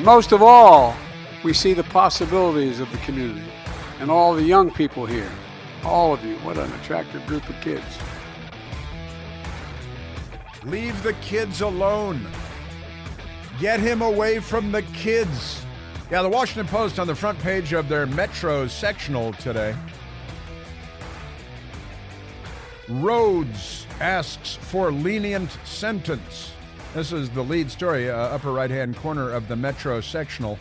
And most of all, we see the possibilities of the community and all the young people here. All of you, what an attractive group of kids. Leave the kids alone. Get him away from the kids. Yeah, the Washington Post on the front page of their Metro sectional today. Rhodes asks for lenient sentence. This is the lead story, upper right-hand corner of the Metro sectional.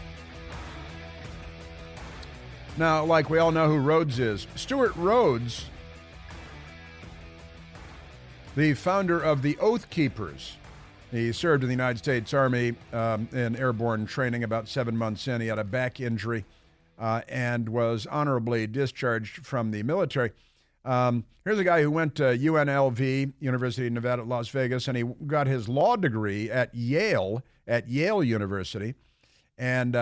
Now, like we all know who Rhodes is. Stuart Rhodes, the founder of the Oath Keepers. He served in the United States Army in airborne training. About 7 months in, he had a back injury and was honorably discharged from the military. Here's a guy who went to UNLV, University of Nevada, Las Vegas, and he got his law degree at Yale University. And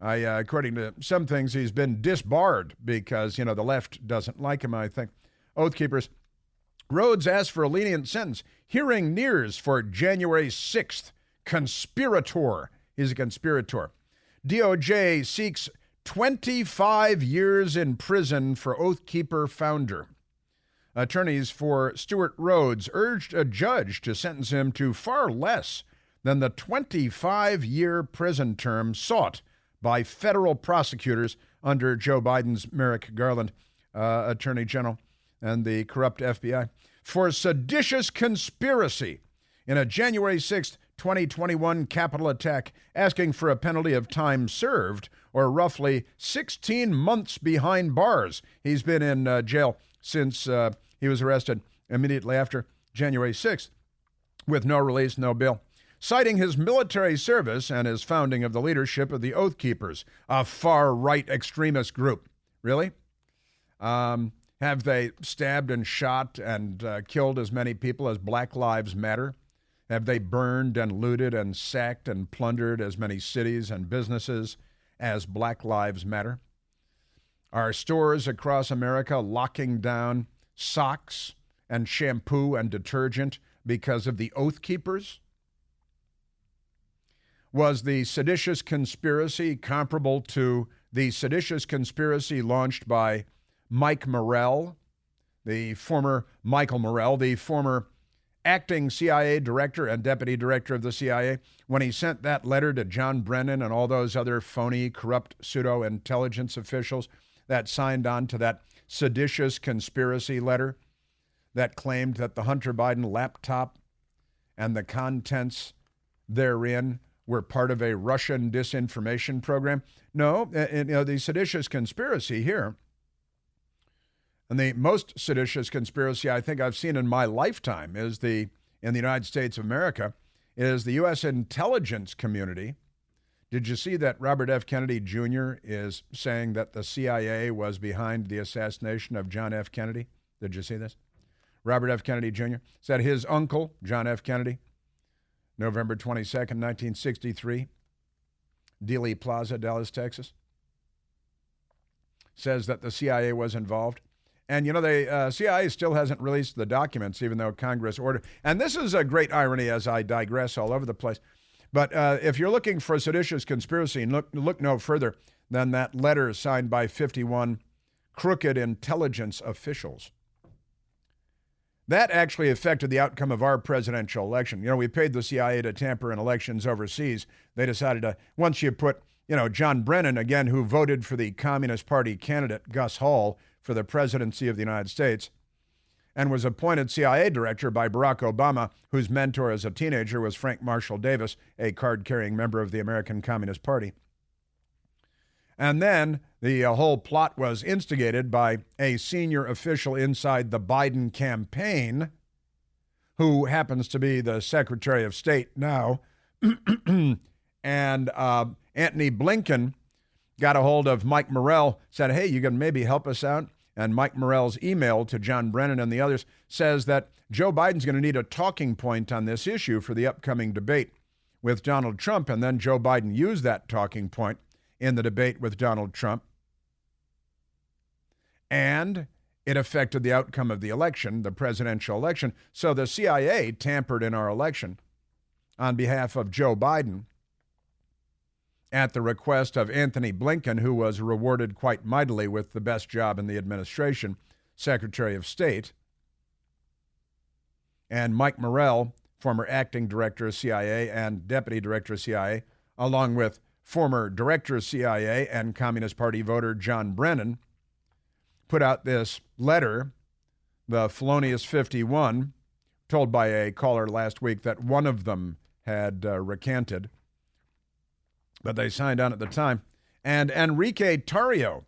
according to some things, he's been disbarred because, the left doesn't like him, I think. Oath Keepers. Rhodes asked for a lenient sentence. Hearing nears for January 6th. Conspirator. He's a conspirator. DOJ seeks 25 years in prison for Oath Keeper founder. Attorneys for Stuart Rhodes urged a judge to sentence him to far less than the 25-year prison term sought by federal prosecutors under Joe Biden's Merrick Garland, Attorney General, and the corrupt FBI, for seditious conspiracy in a January 6, 2021 Capitol attack, asking for a penalty of time served, or roughly 16 months behind bars. He's been in jail since he was arrested immediately after January 6th, with no release, no bail, citing his military service and his founding of the leadership of the Oath Keepers, a far-right extremist group. Really? Have they stabbed and shot and killed as many people as Black Lives Matter? Have they burned and looted and sacked and plundered as many cities and businesses as Black Lives Matter? Are stores across America locking down socks and shampoo and detergent because of the Oath Keepers? Was the seditious conspiracy comparable to the seditious conspiracy launched by Mike Morell, the former Michael Morell, the former acting CIA director and deputy director of the CIA, when he sent that letter to John Brennan and all those other phony, corrupt pseudo-intelligence officials that signed on to that seditious conspiracy letter that claimed that the Hunter Biden laptop and the contents therein were part of a Russian disinformation program? No, the seditious conspiracy here, and the most seditious conspiracy I think I've seen in my lifetime in the United States of America, is the U.S. intelligence community. Did you see that Robert F. Kennedy Jr. is saying that the CIA was behind the assassination of John F. Kennedy? Did you see this? Robert F. Kennedy Jr. said his uncle, John F. Kennedy, November 22nd, 1963, Dealey Plaza, Dallas, Texas, says that the CIA was involved. And, the CIA still hasn't released the documents, even though Congress ordered. And this is a great irony as I digress all over the place. But if you're looking for a seditious conspiracy, look no further than that letter signed by 51 crooked intelligence officials. That actually affected the outcome of our presidential election. We paid the CIA to tamper in elections overseas. They decided to, once you put, John Brennan, again, who voted for the Communist Party candidate, Gus Hall, for the presidency of the United States, and was appointed CIA director by Barack Obama, whose mentor as a teenager was Frank Marshall Davis, a card-carrying member of the American Communist Party. And then the whole plot was instigated by a senior official inside the Biden campaign, who happens to be the Secretary of State now. And Antony Blinken got a hold of Mike Morell, said, hey, you can maybe help us out? And Mike Morell's email to John Brennan and the others says that Joe Biden's going to need a talking point on this issue for the upcoming debate with Donald Trump. And then Joe Biden used that talking point in the debate with Donald Trump. And it affected the outcome of the election, the presidential election. So the CIA tampered in our election on behalf of Joe Biden. at the request of Anthony Blinken, who was rewarded quite mightily with the best job in the administration, Secretary of State, and Mike Morrell, former acting director of CIA and deputy director of CIA, along with former director of CIA and Communist Party voter John Brennan, put out this letter, the Felonious 51, told by a caller last week that one of them had recanted, but they signed on at the time. And Enrique Tarrio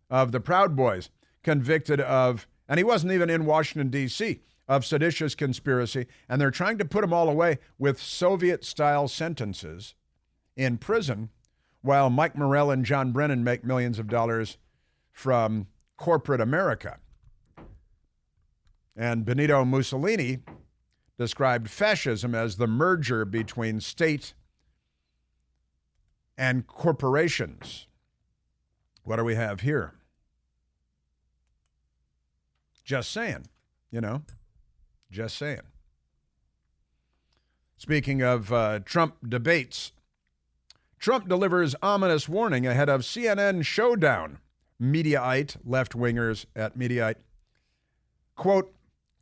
of the Proud Boys, convicted of, and he wasn't even in Washington, D.C., of seditious conspiracy, and they're trying to put them all away with Soviet-style sentences in prison, while Mike Morrell and John Brennan make millions of dollars from corporate America. And Benito Mussolini described fascism as the merger between state and corporations. What do we have here? Just saying, just saying. Speaking of Trump debates, Trump delivers ominous warning ahead of CNN showdown. Mediaite, left-wingers at Mediaite, quote,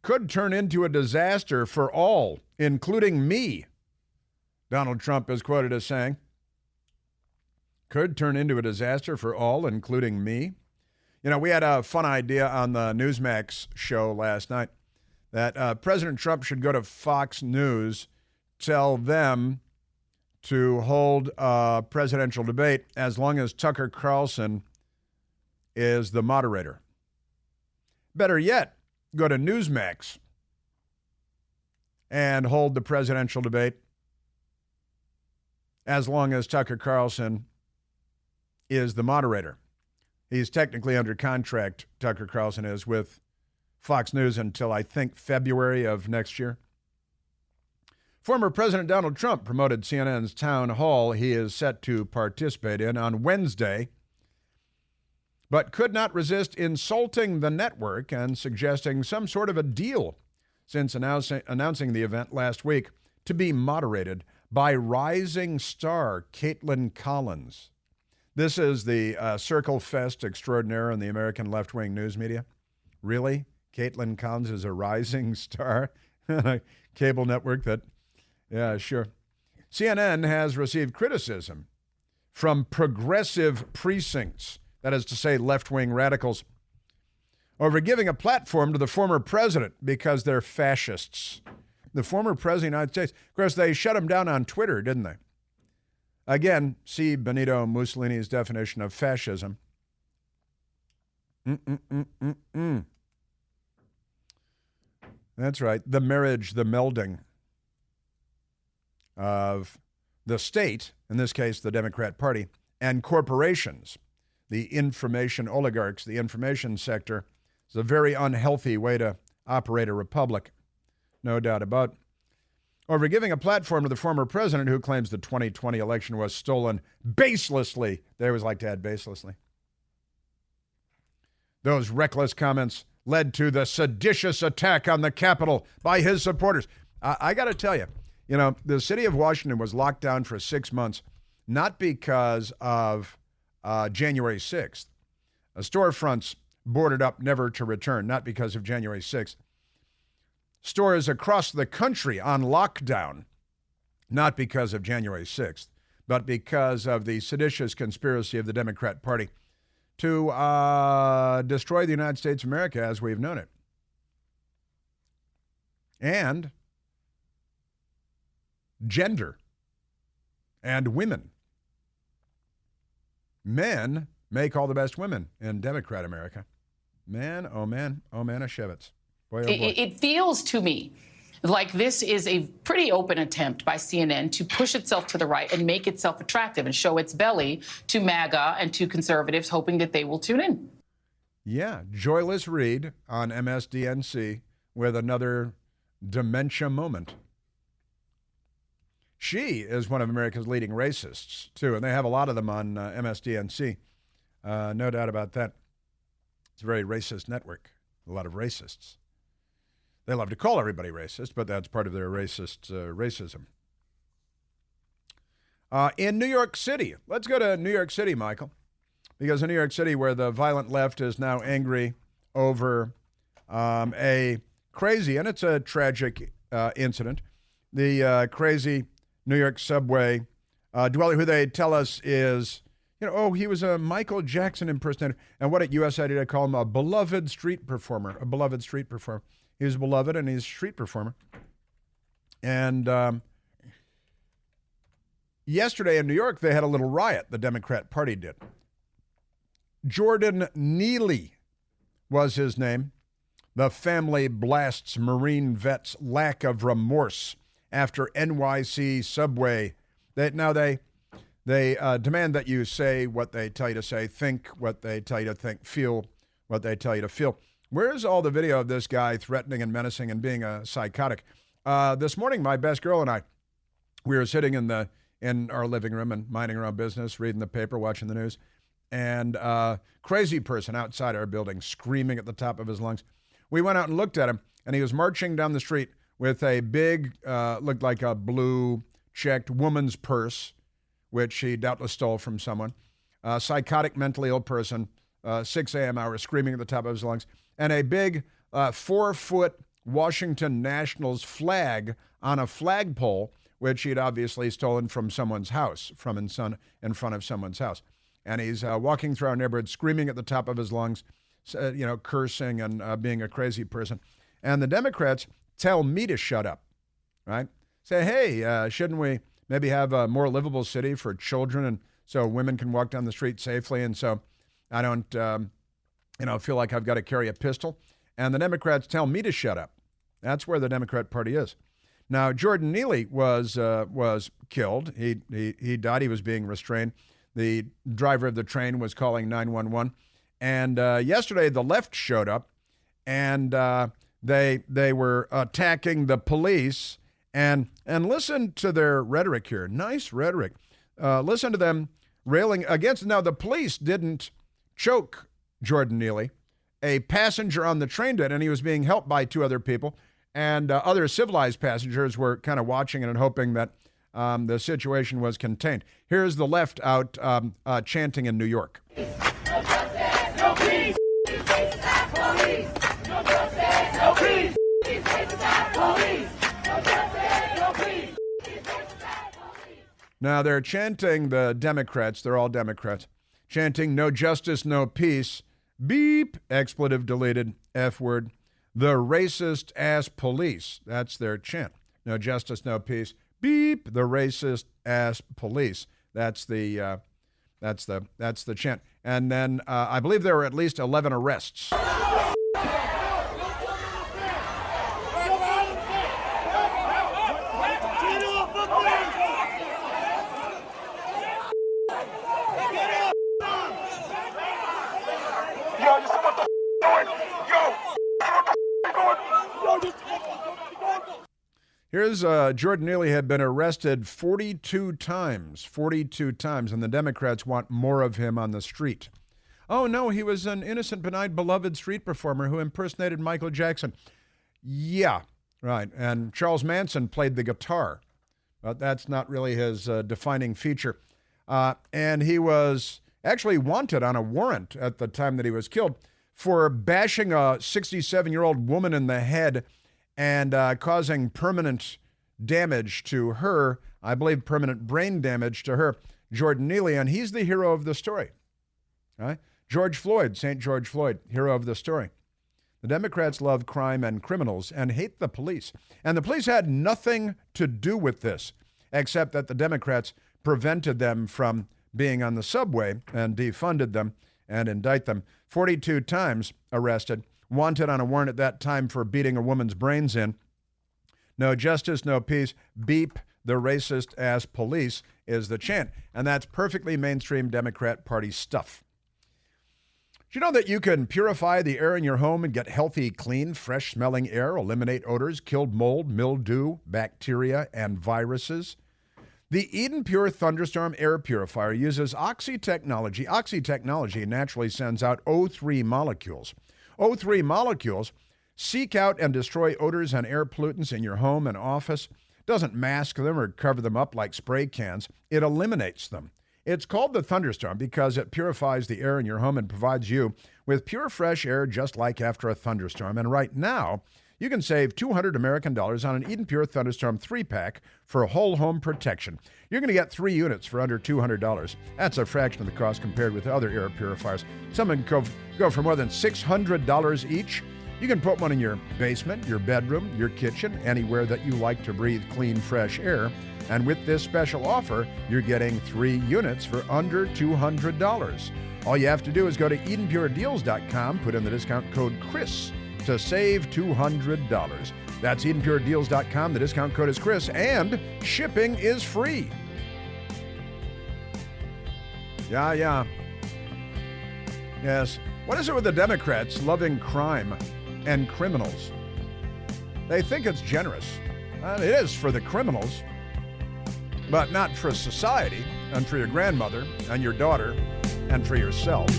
could turn into a disaster for all, including me. Donald Trump is quoted as saying, could turn into a disaster for all, including me. We had a fun idea on the Newsmax show last night that President Trump should go to Fox News, tell them to hold a presidential debate as long as Tucker Carlson is the moderator. Better yet, go to Newsmax and hold the presidential debate as long as Tucker Carlson is the moderator. He's technically under contract, Tucker Carlson is, with Fox News until, I think, February of next year. Former President Donald Trump promoted CNN's town hall he is set to participate in on Wednesday, but could not resist insulting the network and suggesting some sort of a deal since announcing the event last week to be moderated by rising star Caitlin Collins. This is the Circle Fest extraordinaire in the American left-wing news media. Really? Caitlin Collins is a rising star on a cable network that, yeah, sure. CNN has received criticism from progressive precincts, that is to say left-wing radicals, over giving a platform to the former president because they're fascists. The former president of the United States. Of course, they shut him down on Twitter, didn't they? Again, see Benito Mussolini's definition of fascism. That's right. The marriage, the melding of the state, in this case, the Democrat Party, and corporations, the information oligarchs, the information sector, is a very unhealthy way to operate a republic. No doubt about it. Over giving a platform to the former president who claims the 2020 election was stolen baselessly. They always like to add baselessly. Those reckless comments led to the seditious attack on the Capitol by his supporters. I got to tell you, the city of Washington was locked down for 6 months, not because of January 6th. Storefronts boarded up never to return, not because of January 6th. Stores across the country on lockdown, not because of January 6th, but because of the seditious conspiracy of the Democrat Party to destroy the United States of America as we've known it. And gender and women. Men make all the best women in Democrat America. Man, oh man, Shevitz. Boy, oh boy. It feels to me like this is a pretty open attempt by CNN to push itself to the right and make itself attractive and show its belly to MAGA and to conservatives, hoping that they will tune in. Yeah, Joyless Reed on MSDNC with another dementia moment. She is one of America's leading racists, too, and they have a lot of them on MSDNC. No doubt about that. It's a very racist network, a lot of racists. They love to call everybody racist, but that's part of their racist racism. In New York City, let's go to New York City, Michael, because in New York City, where the violent left is now angry over a crazy, and it's a tragic incident, the crazy New York subway dweller who they tell us is, he was a Michael Jackson impersonator. And what at USA Today call him? A beloved street performer. A beloved street performer. He's beloved and he's a street performer. And yesterday in New York, they had a little riot, the Democrat Party did. Jordan Neely was his name. The family blasts Marine vet's lack of remorse after NYC subway. They demand that you say what they tell you to say, think what they tell you to think, feel what they tell you to feel. Where's all the video of this guy threatening and menacing and being a psychotic? This morning, my best girl and I, we were sitting in our living room and minding our own business, reading the paper, watching the news, and a crazy person outside our building screaming at the top of his lungs. We went out and looked at him, and he was marching down the street with a big, looked like a blue checked woman's purse, which he doubtless stole from someone. A psychotic, mentally ill person, 6 a.m. hour, screaming at the top of his lungs, and a big 4-foot Washington Nationals flag on a flagpole, which he'd obviously stolen from someone's house, in front of someone's house. And he's walking through our neighborhood, screaming at the top of his lungs, cursing and being a crazy person. And the Democrats tell me to shut up, right? Say, hey, shouldn't we maybe have a more livable city for children and so women can walk down the street safely and so I don't, feel like I've got to carry a pistol? And the Democrats tell me to shut up. That's where the Democrat Party is. Now, Jordan Neely was killed. He died. He was being restrained. The driver of the train was calling 911. And yesterday, the left showed up, and they were attacking the police. And listen to their rhetoric here. Nice rhetoric. Listen to them railing against. Now, the police didn't choke Jordan Neely. A passenger on the train did, and he was being helped by 2 other people. And other civilized passengers were kind of watching it and hoping that the situation was contained. Here's the left out chanting in New York. No justice, no peace. Police. No justice, no peace. Police. No justice, no peace. Now they're chanting, the Democrats, they're all Democrats, chanting no justice, no peace, beep, expletive deleted, F word, the racist ass police. That's their chant. No justice, no peace, beep, the racist ass police. That's the chant. And then I believe there were at least 11 arrests. Here's Jordan Neely had been arrested 42 times, and the Democrats want more of him on the street. Oh, no, he was an innocent, benign, beloved street performer who impersonated Michael Jackson. Yeah, right, and Charles Manson played the guitar, but that's not really his defining feature. And he was actually wanted on a warrant at the time that he was killed for bashing a 67-year-old woman in the head and causing permanent damage to her, I believe permanent brain damage to her, Jordan Neely, and he's the hero of the story. Right? George Floyd, St. George Floyd, hero of the story. The Democrats love crime and criminals and hate the police. And the police had nothing to do with this, except that the Democrats prevented them from being on the subway and defunded them and indict them. 42 times arrested, wanted on a warrant at that time for beating a woman's brains in. No justice, no peace, beep, the racist ass police is the chant. And that's perfectly mainstream Democrat Party stuff. Do you know that you can purify the air in your home and get healthy, clean, fresh-smelling air, eliminate odors, kill mold, mildew, bacteria, and viruses? The Eden Pure Thunderstorm Air Purifier uses Oxy technology. Oxy technology naturally sends out O3 molecules. O3 molecules seek out and destroy odors and air pollutants in your home and office. doesn't mask them or cover them up like spray cans. It eliminates them. It's called the thunderstorm because it purifies the air in your home and provides you with pure, fresh air just like after a thunderstorm. And right now, you can save $200 American on an Eden Pure Thunderstorm 3-pack for whole home protection. You're going to get 3 units for under $200. That's a fraction of the cost compared with other air purifiers. Some can go for more than $600 each. You can put one in your basement, your bedroom, your kitchen, anywhere that you like to breathe clean, fresh air. And with this special offer, you're getting 3 units for under $200. All you have to do is go to EdenPureDeals.com, put in the discount code Chris to save $200. That's EdenPureDeals.com. The discount code is Chris, and shipping is free. Yeah. Yes. What is it with the Democrats loving crime and criminals? They think it's generous. It is for the criminals, but not for society and for your grandmother and your daughter and for yourself.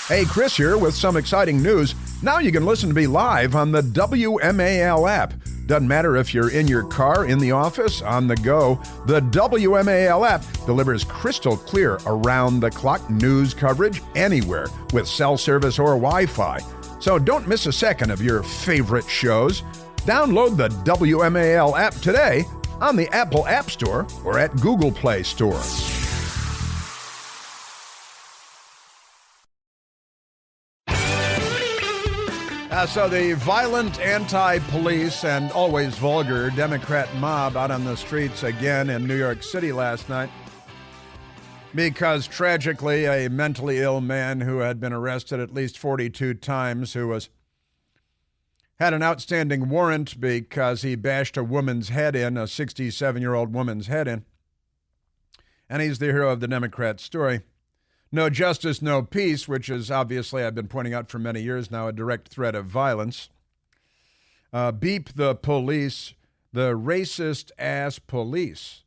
Hey, Chris here with some exciting news. Now you can listen to me live on the WMAL app. Doesn't matter if you're in your car, in the office, on the go. The WMAL app delivers crystal clear around-the-clock news coverage anywhere with cell service or Wi-Fi. So don't miss a second of your favorite shows. Download the WMAL app today on the Apple App Store or at Google Play Store. So the violent anti-police and always vulgar Democrat mob out on the streets again in New York City last night because tragically a mentally ill man who had been arrested at least 42 times, who had an outstanding warrant because he bashed a woman's head in, a 67-year-old woman's head in, and he's the hero of the Democrat story. No justice, no peace, which is obviously, I've been pointing out for many years now, a direct threat of violence. Beep the police, the racist-ass police.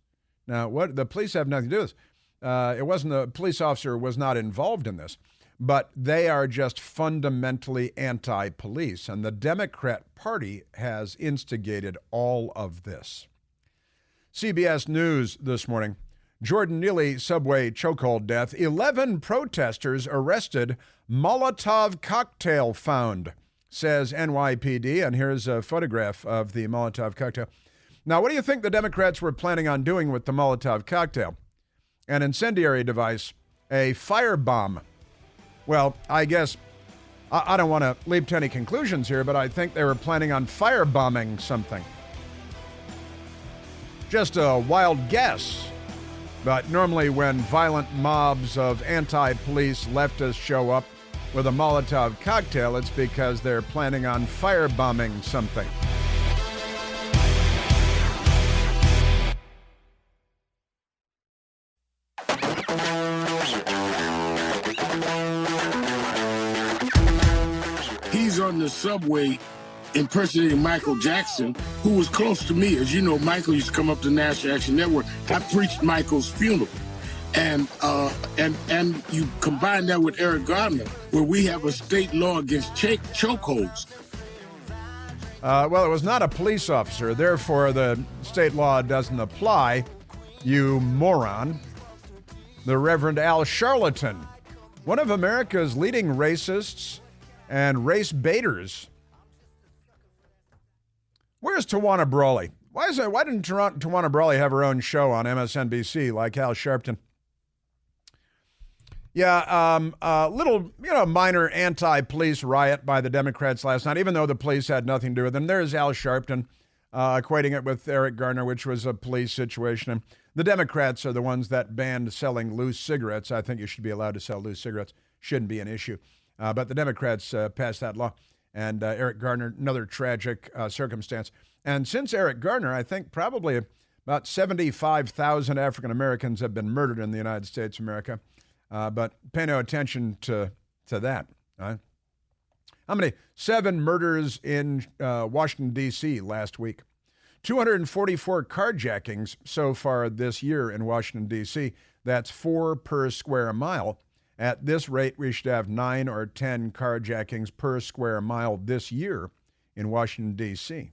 Now, what the police have nothing to do with this. It wasn't the police officer was not involved in this, but they are just fundamentally anti-police, and the Democrat Party has instigated all of this. CBS News this morning. Jordan Neely subway chokehold death. 11 protesters arrested. Molotov cocktail found, says NYPD. And here's a photograph of the Molotov cocktail. Now, what do you think the Democrats were planning on doing with the Molotov cocktail? An incendiary device, a firebomb. Well, I guess I don't want to leap to any conclusions here, but I think they were planning on firebombing something. Just a wild guess. But normally when violent mobs of anti-police leftists show up with a Molotov cocktail, it's because they're planning on firebombing something. He's on the subway impersonating Michael Jackson, who was close to me. As you know, Michael used to come up to National Action Network. I preached Michael's funeral. And you combine that with Eric Garner, where we have a state law against chokeholds. Well, it was not a police officer, therefore the state law doesn't apply, you moron. The Reverend Al Sharpton, one of America's leading racists and race baiters. Where's Tawana Brawley? Why didn't Tawana Brawley have her own show on MSNBC like Al Sharpton? Yeah, little, minor anti-police riot by the Democrats last night, even though the police had nothing to do with them. There's Al Sharpton equating it with Eric Garner, which was a police situation. And the Democrats are the ones that banned selling loose cigarettes. I think you should be allowed to sell loose cigarettes. Shouldn't be an issue. But the Democrats passed that law. And Eric Garner, another tragic circumstance. And since Eric Garner, I think probably about 75,000 African Americans have been murdered in the United States of America. But pay no attention to that. Right? How many? 7 murders in Washington, D.C. last week. 244 carjackings so far this year in Washington, D.C. That's 4 per square mile. At this rate, we should have 9 or 10 carjackings per square mile this year in Washington, D.C.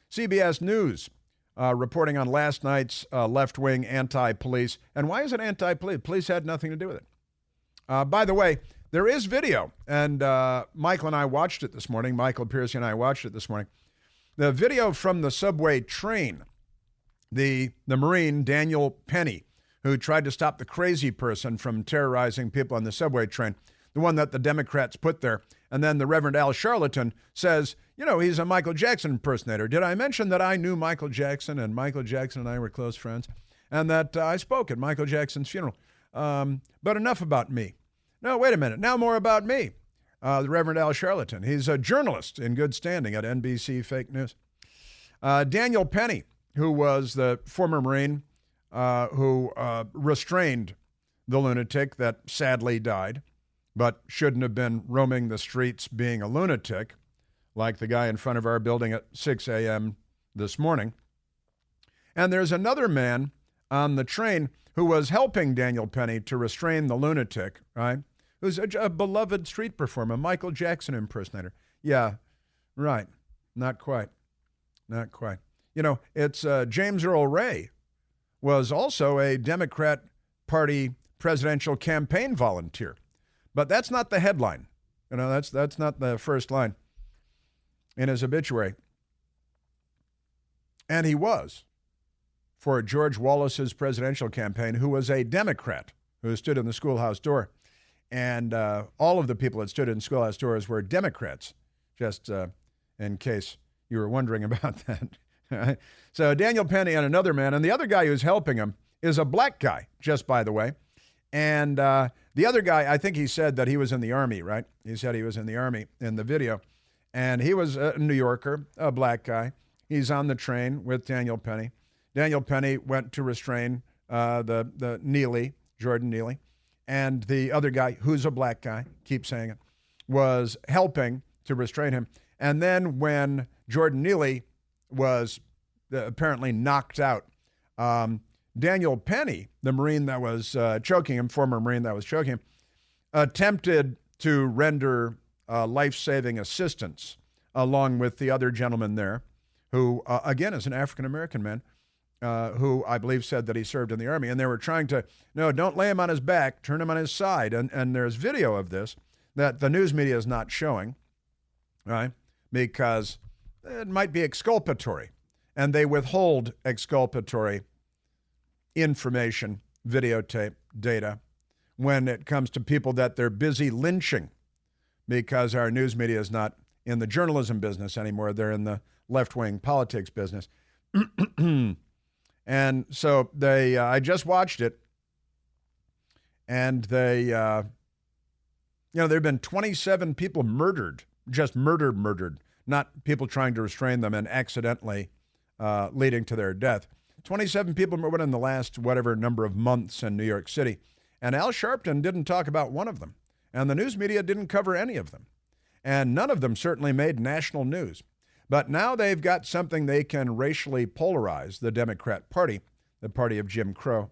CBS News reporting on last night's left-wing anti-police. And why is it anti-police? Police had nothing to do with it. By the way, there is video, and Michael and I watched it this morning. Michael Piercy and I watched it this morning. The video from the subway train, the Marine, Daniel Penny, who tried to stop the crazy person from terrorizing people on the subway train, the one that the Democrats put there. And then the Reverend Al Sharpton says, you know, he's a Michael Jackson impersonator. Did I mention that I knew Michael Jackson and Michael Jackson and I were close friends? And that I spoke at Michael Jackson's funeral. But enough about me. No, wait a minute. Now more about me. The Reverend Al Sharpton. He's a journalist in good standing at NBC Fake News. Daniel Penny, who was the former Marine who restrained the lunatic that sadly died, but shouldn't have been roaming the streets being a lunatic, like the guy in front of our building at 6 a.m. this morning. And there's another man on the train who was helping Daniel Penny to restrain the lunatic, right? Who's a beloved street performer, Michael Jackson impersonator. Yeah, right. Not quite. Not quite. You know, it's James Earl Ray was also a Democrat Party presidential campaign volunteer. But that's not the headline. You know, that's not the first line in his obituary. And he was for George Wallace's presidential campaign, who was a Democrat who stood in the schoolhouse door. And all of the people that stood in schoolhouse doors were Democrats, just in case you were wondering about that. So Daniel Penny and another man, and the other guy who's helping him is a black guy, just by the way. And the other guy, I think he said that he was in the Army, right? He said he was in the Army in the video. And he was a New Yorker, a black guy. He's on the train with Daniel Penny. Daniel Penny went to restrain the Neely, Jordan Neely. And the other guy, who's a black guy, keep saying it, was helping to restrain him. And then when Jordan Neely was apparently knocked out, Daniel Penny, the Marine that was choking him, former Marine that was choking him, attempted to render life-saving assistance along with the other gentleman there, who, again, is an African-American man, who I believe said that he served in the Army. And they were trying to, no, don't lay him on his back, turn him on his side. And there's video of this that the news media is not showing, right? Because it might be exculpatory. And they withhold exculpatory information, videotape, data, when it comes to people that they're busy lynching, because our news media is not in the journalism business anymore. They're in the left-wing politics business. And so they, I just watched it, and they, there have been 27 people murdered, just murdered, not people trying to restrain them and accidentally leading to their death. 27 people murdered in the last whatever number of months in New York City. And Al Sharpton didn't talk about one of them. And the news media didn't cover any of them. And none of them certainly made national news. But now they've got something they can racially polarize, the Democrat Party, the party of Jim Crow.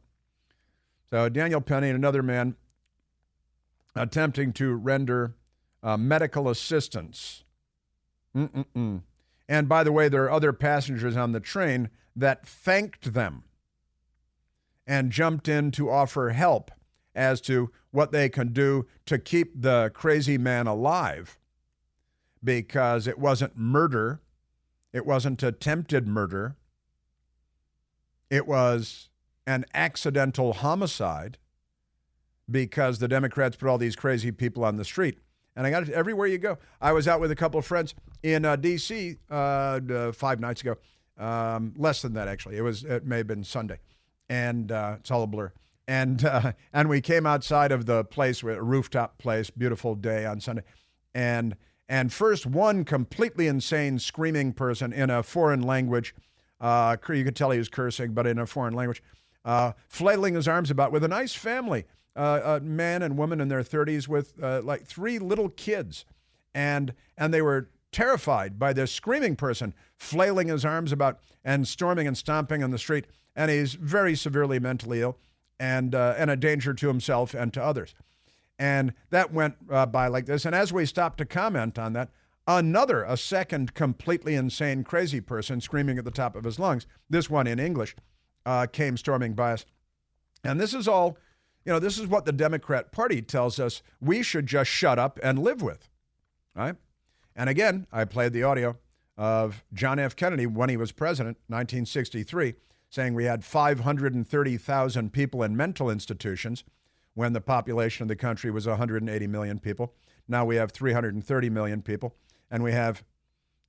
So Daniel Penny and another man attempting to render medical assistance. And by the way, there are other passengers on the train that thanked them and jumped in to offer help as to what they can do to keep the crazy man alive, because it wasn't murder. It wasn't attempted murder. It was an accidental homicide because the Democrats put all these crazy people on the street. And I got it everywhere you go. I was out with a couple of friends in D.C. 5 nights ago. Less than that, actually. It may have been Sunday. And it's all a blur. And we came outside of the place, a rooftop place, beautiful day on Sunday. And first, one completely insane screaming person in a foreign language, you could tell he was cursing, but in a foreign language, flailing his arms about with a nice family, a man and woman in their 30s with like 3 little kids. And they were terrified by this screaming person flailing his arms about and storming and stomping on the street. And he's very severely mentally ill and a danger to himself and to others. And that went by like this. And as we stopped to comment on that, a second completely insane, crazy person screaming at the top of his lungs, this one in English, came storming by us. And this is all, this is what the Democrat Party tells us we should just shut up and live with, right? And again, I played the audio of John F. Kennedy when he was president, 1963, saying we had 530,000 people in mental institutions when the population of the country was 180 million people. Now we have 330 million people, and we have,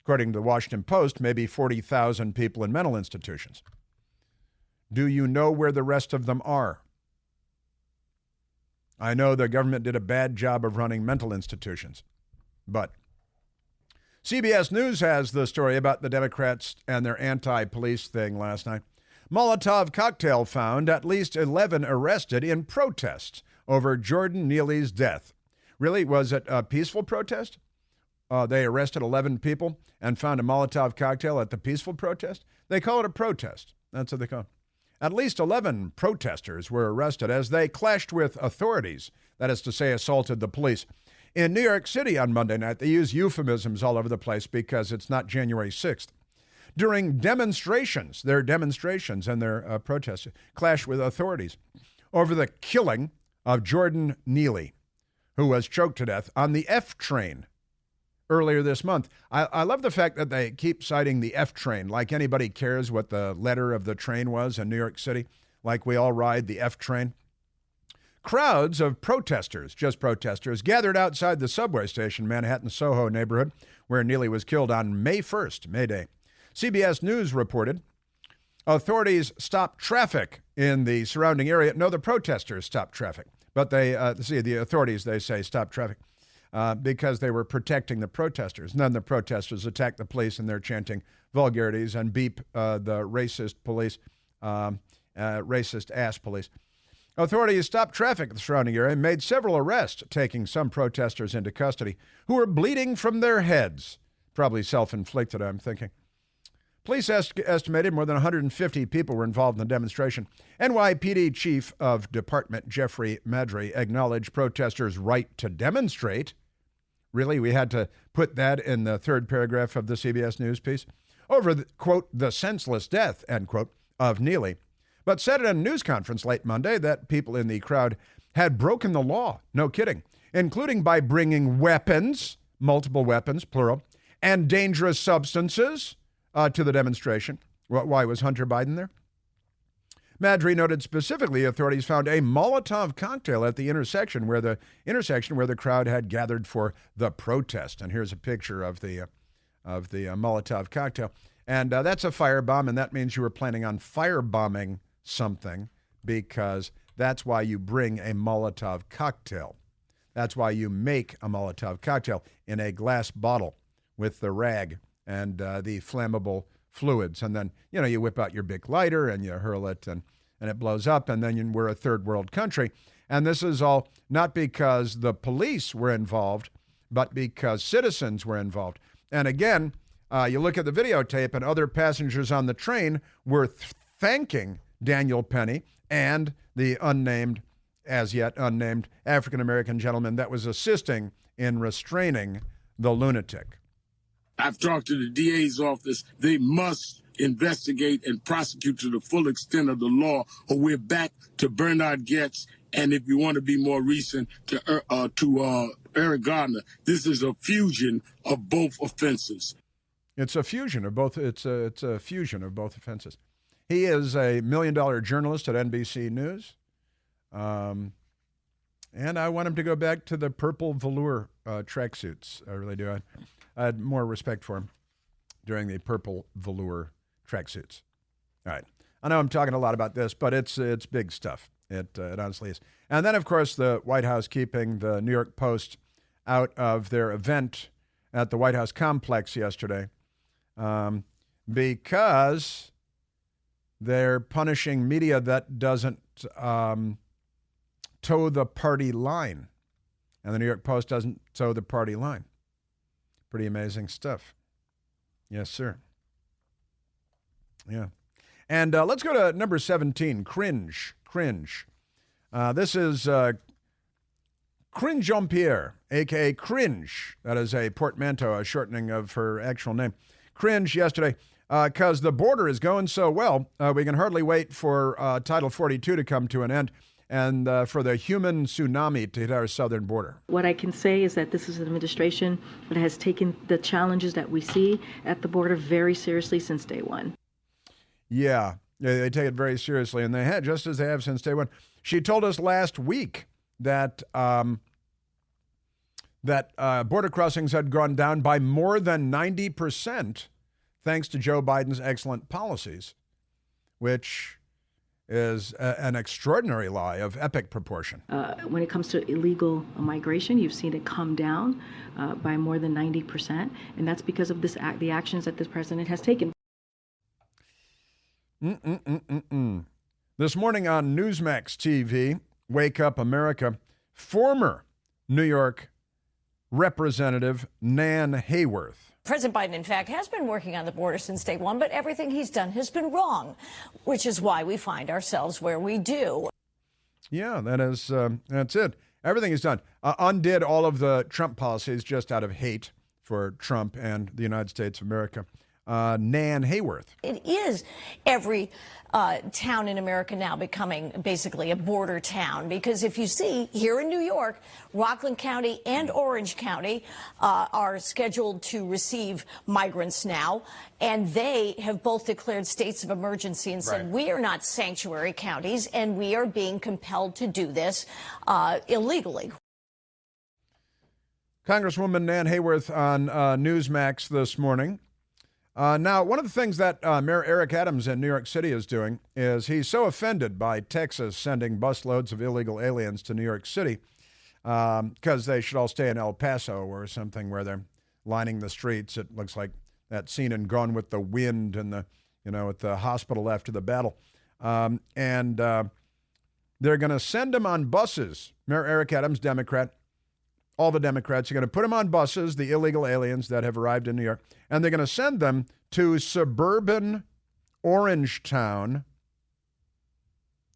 according to the Washington Post, maybe 40,000 people in mental institutions. Do you know where the rest of them are? I know the government did a bad job of running mental institutions, but CBS News has the story about the Democrats and their anti-police thing last night. Molotov cocktail found, at least 11 arrested in protests over Jordan Neely's death. Really? Was it a peaceful protest? They arrested 11 people and found a Molotov cocktail at the peaceful protest? They call it a protest. That's what they call it. At least 11 protesters were arrested as they clashed with authorities, that is to say, assaulted the police. In New York City on Monday night, they use euphemisms all over the place because it's not January 6th. During demonstrations, their and their protests clashed with authorities over the killing of Jordan Neely, who was choked to death on the F train earlier this month. I love the fact that they keep citing the F train, like anybody cares what the letter of the train was in New York City, like we all ride the F train. Crowds of protesters, just protesters, gathered outside the subway station, Manhattan Soho neighborhood, where Neely was killed on May 1st, May Day. CBS News reported authorities stopped traffic in the surrounding area. No, the protesters stopped traffic. But the authorities, they say, stopped traffic because they were protecting the protesters. And then the protesters attacked the police, and they're chanting vulgarities and beep the racist police, racist ass police. Authorities stopped traffic in the surrounding area and made several arrests, taking some protesters into custody who were bleeding from their heads. Probably self-inflicted, I'm thinking. Police estimated more than 150 people were involved in the demonstration. NYPD Chief of Department Jeffrey Madry acknowledged protesters' right to demonstrate. Really? We had to put that in the third paragraph of the CBS News piece? Over, quote, the senseless death, end quote, of Neely. But said in a news conference late Monday that people in the crowd had broken the law, no kidding, including by bringing weapons, multiple weapons, plural, and dangerous substances to the demonstration. Why was Hunter Biden there? Madry noted specifically authorities found a Molotov cocktail at the intersection where the crowd had gathered for the protest. And here's a picture of the Molotov cocktail. And that's a firebomb, and that means you were planning on firebombing something, because that's why you bring a Molotov cocktail. That's why you make a Molotov cocktail in a glass bottle with the rag and the flammable fluids. And then, you whip out your big lighter and you hurl it and it blows up. And then we're a third world country. And this is all not because the police were involved, but because citizens were involved. And again, you look at the videotape, and other passengers on the train were thanking Daniel Penny and the as yet unnamed African-American gentleman that was assisting in restraining the lunatic. I've talked to the DA's office. They must investigate and prosecute to the full extent of the law, or we're back to Bernard Goetz. And if you want to be more recent, to Eric Gardner. This is a fusion of both offenses. It's a fusion of both. It's a fusion of both offenses. He is a $1 million journalist at NBC News, and I want him to go back to the purple velour tracksuits. I really do. I had more respect for him during the purple velour tracksuits. All right, I know I'm talking a lot about this, but it's big stuff. It honestly is. And then, of course, the White House keeping the New York Post out of their event at the White House complex yesterday because they're punishing media that doesn't toe the party line. And the New York Post doesn't toe the party line. Pretty amazing stuff. Yes, sir. Yeah. And let's go to number 17, cringe. This is Cringe Jean-Pierre, a.k.a. Cringe. That is a portmanteau, a shortening of her actual name. Cringe yesterday, because the border is going so well, we can hardly wait for Title 42 to come to an end and for the human tsunami to hit our southern border. What I can say is that this is an administration that has taken the challenges that we see at the border very seriously since day one. Yeah, they take it very seriously, and they had, just as they have since day one. She told us last week that border crossings had gone down by more than 90% thanks to Joe Biden's excellent policies, which is an extraordinary lie of epic proportion. When it comes to illegal migration, you've seen it come down by more than 90%, and that's because of the actions that this president has taken. This morning on Newsmax TV, Wake Up America, former New York Representative Nan Hayworth. President Biden, in fact, has been working on the border since day one, but everything he's done has been wrong, which is why we find ourselves where we do. Yeah, that's it. Everything he's done. Undid all of the Trump policies just out of hate for Trump and the United States of America. Nan Hayworth. It is every town in America now becoming basically a border town, because if you see here in New York, Rockland County and Orange County are scheduled to receive migrants now, and they have both declared states of emergency and said, we are not sanctuary counties, and we are being compelled to do this illegally. Congresswoman Nan Hayworth on Newsmax this morning. Now, one of the things that Mayor Eric Adams in New York City is doing is he's so offended by Texas sending busloads of illegal aliens to New York City because they should all stay in El Paso or something where they're lining the streets. It looks like that scene in Gone with the Wind and at the hospital after the battle. And they're going to send them on buses. Mayor Eric Adams, Democrat. All the Democrats are going to put them on buses, the illegal aliens that have arrived in New York, and they're going to send them to suburban Orangetown,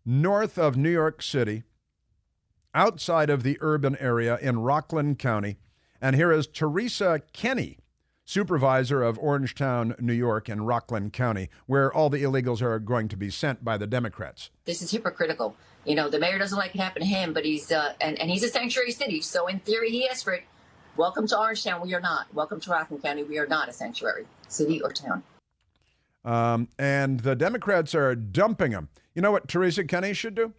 north of New York City, outside of the urban area in Rockland County. And here is Teresa Kenny, supervisor of Orangetown, New York, in Rockland County, where all the illegals are going to be sent by the Democrats. This is hypocritical. The mayor doesn't like it happen to him, but he's and he's a sanctuary city, so in theory he asked for it. Welcome to Orangetown, we are not. Welcome to Rockland County, we are not a sanctuary city or town. And the Democrats are dumping them. You know what Teresa Kenny should do?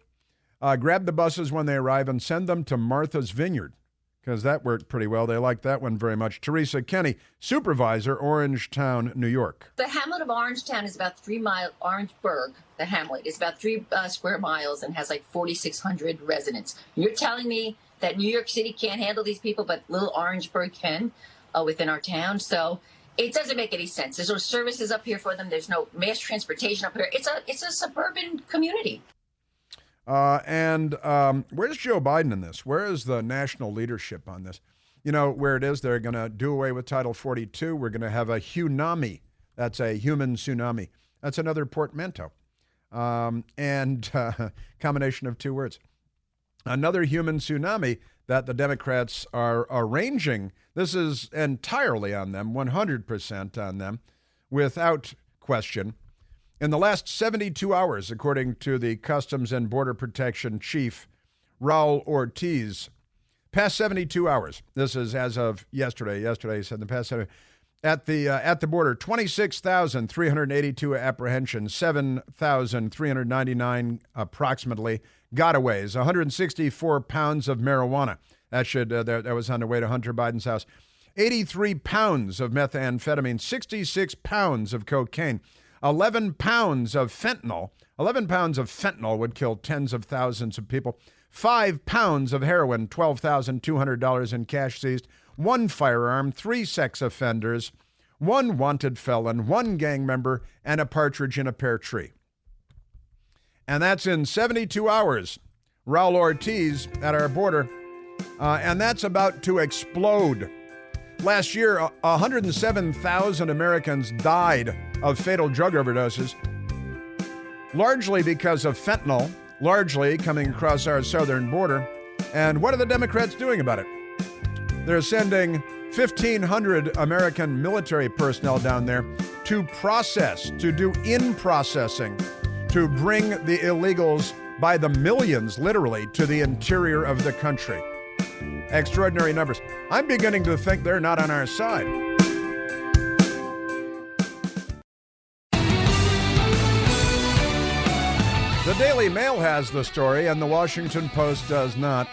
Grab the buses when they arrive and send them to Martha's Vineyard, because that worked pretty well. They liked that one very much. Teresa Kenny, supervisor, Orangetown, New York. The hamlet of Orangetown is about 3 miles. Orangeburg, the hamlet, is about 3 square miles and has like 4,600 residents. You're telling me that New York City can't handle these people, but little Orangeburg can within our town? So it doesn't make any sense. There's no services up here for them. There's no mass transportation up here. It's a suburban community. And where's Joe Biden in this? Where is the national leadership on this? Where it is, they're going to do away with Title 42. We're going to have a hunami. That's a human tsunami. That's another portmanteau. And combination of two words. Another human tsunami that the Democrats are arranging. This is entirely on them, 100% on them, without question. In the last 72 hours, according to the Customs and Border Protection Chief, Raul Ortiz, past 72 hours, this is as of yesterday. Yesterday, he said the past 72 at the border, 26,382 apprehensions, 7,399 approximately gotaways, 164 pounds of marijuana. That was on the way to Hunter Biden's house. 83 pounds of methamphetamine, 66 pounds of cocaine, 11 pounds of fentanyl. 11 pounds of fentanyl would kill tens of thousands of people. 5 pounds of heroin, $12,200 in cash seized. 1 firearm, 3 sex offenders, 1 wanted felon, 1 gang member, and a partridge in a pear tree. And that's in 72 hours. Raul Ortiz at our border. And that's about to explode. Last year, 107,000 Americans died of fatal drug overdoses, largely because of fentanyl, largely coming across our southern border. And what are the Democrats doing about it? They're sending 1,500 American military personnel down there to process, to do in-processing, to bring the illegals by the millions, literally, to the interior of the country. Extraordinary numbers. I'm beginning to think they're not on our side. The Daily Mail has the story, and the Washington Post does not.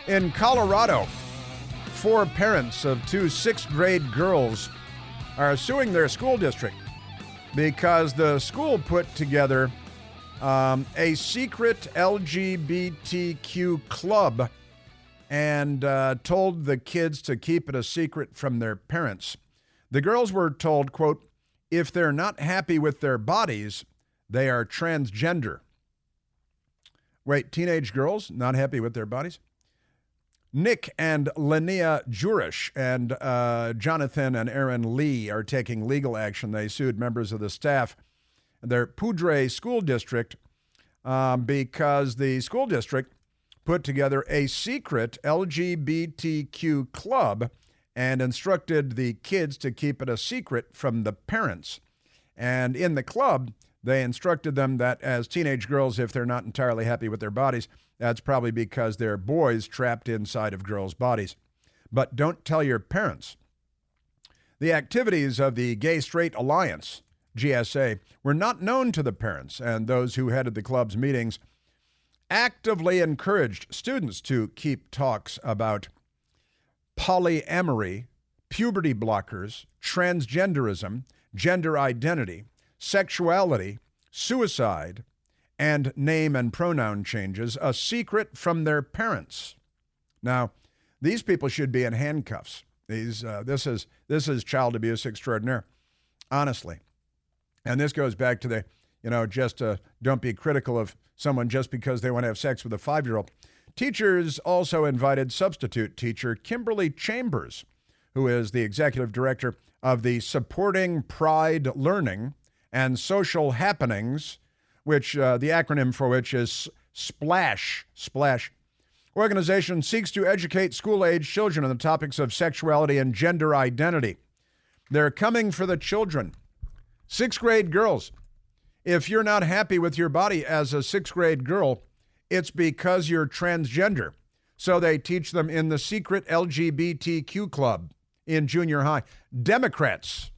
In Colorado, 4 parents of 2 6th-grade girls are suing their school district because the school put together a secret LGBTQ club and told the kids to keep it a secret from their parents. The girls were told, quote, if they're not happy with their bodies, they are transgender. Wait, teenage girls not happy with their bodies? Nick and Linnea Jurish and Jonathan and Aaron Lee are taking legal action. They sued members of the staff, their Poudre school district, because the school district put together a secret LGBTQ club and instructed the kids to keep it a secret from the parents. And in the club, they instructed them that as teenage girls, if they're not entirely happy with their bodies, that's probably because they're boys trapped inside of girls' bodies. But don't tell your parents. The activities of the Gay Straight Alliance, GSA, were not known to the parents, and those who headed the club's meetings actively encouraged students to keep talks about polyamory, puberty blockers, transgenderism, gender identity, sexuality, suicide, and name and pronoun changes, a secret from their parents. Now, these people should be in handcuffs. This is child abuse extraordinaire, honestly. And this goes back to the, don't be critical of someone just because they want to have sex with a 5-year-old. Teachers also invited substitute teacher Kimberly Chambers, who is the executive director of the Supporting Pride Learning and Social Happenings, which the acronym for which is SPLASH. Organization seeks to educate school-age children on the topics of sexuality and gender identity. They're coming for the children. 6th-grade girls. If you're not happy with your body as a 6th-grade girl, it's because you're transgender. So they teach them in the secret LGBTQ club in junior high. Democrats.